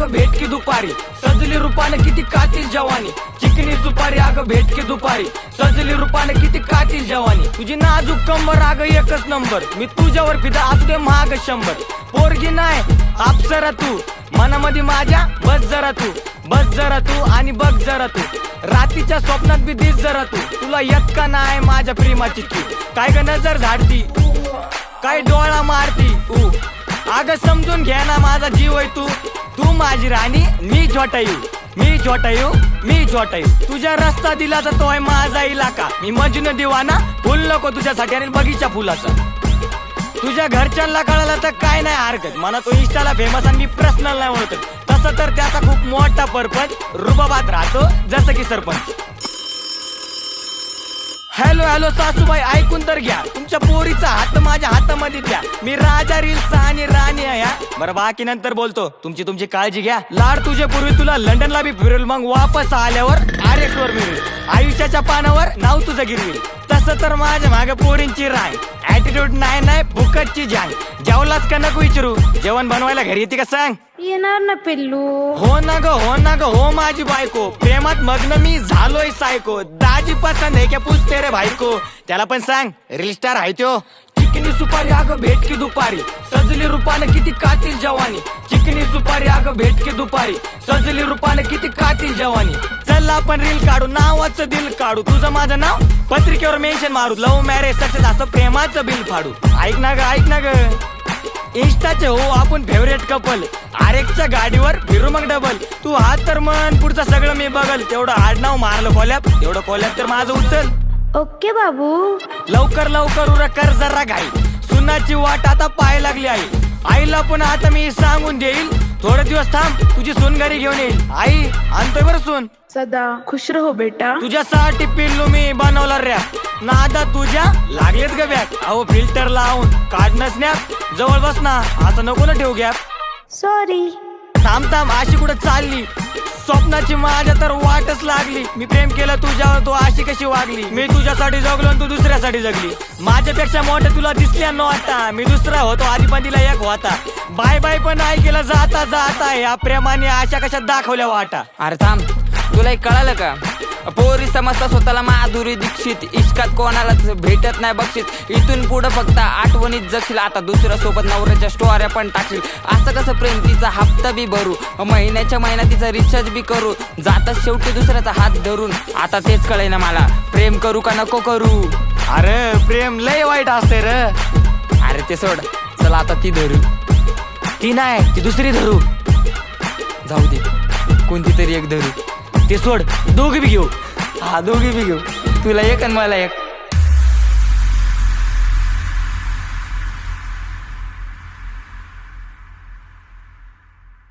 अगं भेट की दुपारी, सजली रूपाने किती कातील जवानी. चिकनी सुपारी अगं भेट की दुपारी, सजली रूपाने किती कातील जवानी. तुझी नाजूक कंबर अगं एकच नंबर, मी तुझ्यावर फिदा असू दे महाग 100. पोरगी नाही अप्सरा तू, मनामध्ये माझ्या बस जरा तू, बस जरा तू आणि बघ जरा तू. रात्रीच्या स्वप्नात बी दिस जरा तू, तुला येत का नाही माझ्या प्रेमाची की. काय ग नजर झाडती, काय डोळा मारती अगं समजून घे ना माझा जीव आहे तू. तू माझी राणी, मी छोटायू, मी छोटायू, मी छोटायू. तुझ्या रस्ता दिला तर तो आहे माझा इलाका. मी मजनू दिवाना, फुल नको तुझ्यासाठी आणि बगीचा फुलाचा. तुझ्या घरच्यांना कळालं तर काय नाही हरकत, मला तो इंस्टाला फेमस आणि मी पर्सनल नाही ओळखत. तसं तर त्याचा खूप मोठा पर्पज रुबाबात राहतो जसं की सरपंच. हॅलो हॅलो सासूबाई ऐकून तर घ्या, तुमच्या पोरीचा हात माझ्या हातामध्ये द्या. मी राजा रील्सचा आणि राणी आहे. बरं बाकी नंतर बोलतो, तुमची काळजी घ्या. लाड तुझे पूर्वी तुला लंडनला बी फिरेल, मग वापस आल्यावर RX वर मिळेल. आयुष्याच्या पानावर नाव तुझं गिरवेल. तसं तर माझ्या मागे पोरींची रांग, ऍटिट्यूड नाही नाही भुकटची जांग. जेवलाच का नको विचारू, जेवण बनवायला घरी येते का सांग. येणार ना पिल्लू. हो ना ग हो ना ग हो माझी बायको, प्रेमात मग्न मी झालोय सायको. दाजी पसंद आहे क्या पूछते रे भाईको, त्याला पण सांग रील स्टार आहे त्यो. चिकनी सुपारी अगं भेट की दुपारी, सजली रूपाने किती कातील जवानी. चिकनी सुपारी अगं भेट की दुपारी, सजली रूपाने किती कातील जवानी. चल आपण रील काढू, नावाचं दिल काढू, तुझं माझं नाव पत्रिकेवर मेन्शन मारू. लव्ह मॅरेज सक्सेस असं प्रेमाचं बिल फाडू. ऐक ना ग इंस्टाचे हो आपण फेवरेट कपल. RXच्या गाडीवर फिरू मग डबल. तू हात तर मन पुढचं सगळं मी बघल. तेवढं आडनाव मारलं कोल्याप, तेवढं कोल्याप तर माझं उचल. ओके बाबू. लवकर लवकर उरा कर जरा घाई, सुनाची वाट आता पाय लागली आई. आईला पण आता मी सांगून देईल, थोडे दिवस थांब तुझी सून घरी घेऊन येईल. आई आणतोय बरं सून. सदा खुश रहो बेटा. तुझ्यासाठी पिल्लू मी बनवला रॅप, नादा तुझ्या लागलेत ग बॅग. अहो फिल्टर लावून काढणं स्नॅप, जवळ बस ना असं नको ना ठेवू गॅप. सॉरी. थांब थांब अशी कुठं चालली, स्वप्नाची माझ्या तर वाटच लागली. मी प्रेम केलं तुझ्यावर, तू अशी कशी वागली. मी तुझ्यासाठी जगलो आणि तू दुसऱ्यासाठी जगली. माझ्यापेक्षा मोठे तुला दिसल्या नव्हता, मी दुसरा होतो आधी पण तिला एक होता. बाय बाय पण नाही केलं जाता जाता, या प्रेमाने आशा कशा दाखवल्या वाटा. अरे थांब, तुला एक कळालं का, पोरी समजता स्वतःला माधुरी दीक्षित. इश्कात कोणालाच भेटत नाही बक्षीस. इथून पुढं फक्त आठवणीत जगशील, आता दुसऱ्या सोबत नवऱ्याच्या स्टोऱ्या पण टाकशील. असं कसं प्रेम, तिचा हप्ता बी भरू, महिन्याच्या महिना तिचा रिचार्ज बी करू, जातात शेवटी दुसऱ्याचा हात धरून. आता तेच कळेल ना मला, प्रेम करू का नको करू. अरे प्रेम लय वाईट असते रे. अरे ते सोड, चला आता ती धरू. ती नाही ती दुसरी धरू. जाऊ दे, कोणती तरी एक धरू. ते सोड, दोघी बी घेऊ. हा दोघी बी घेऊ, तुला एक आणि मला एक.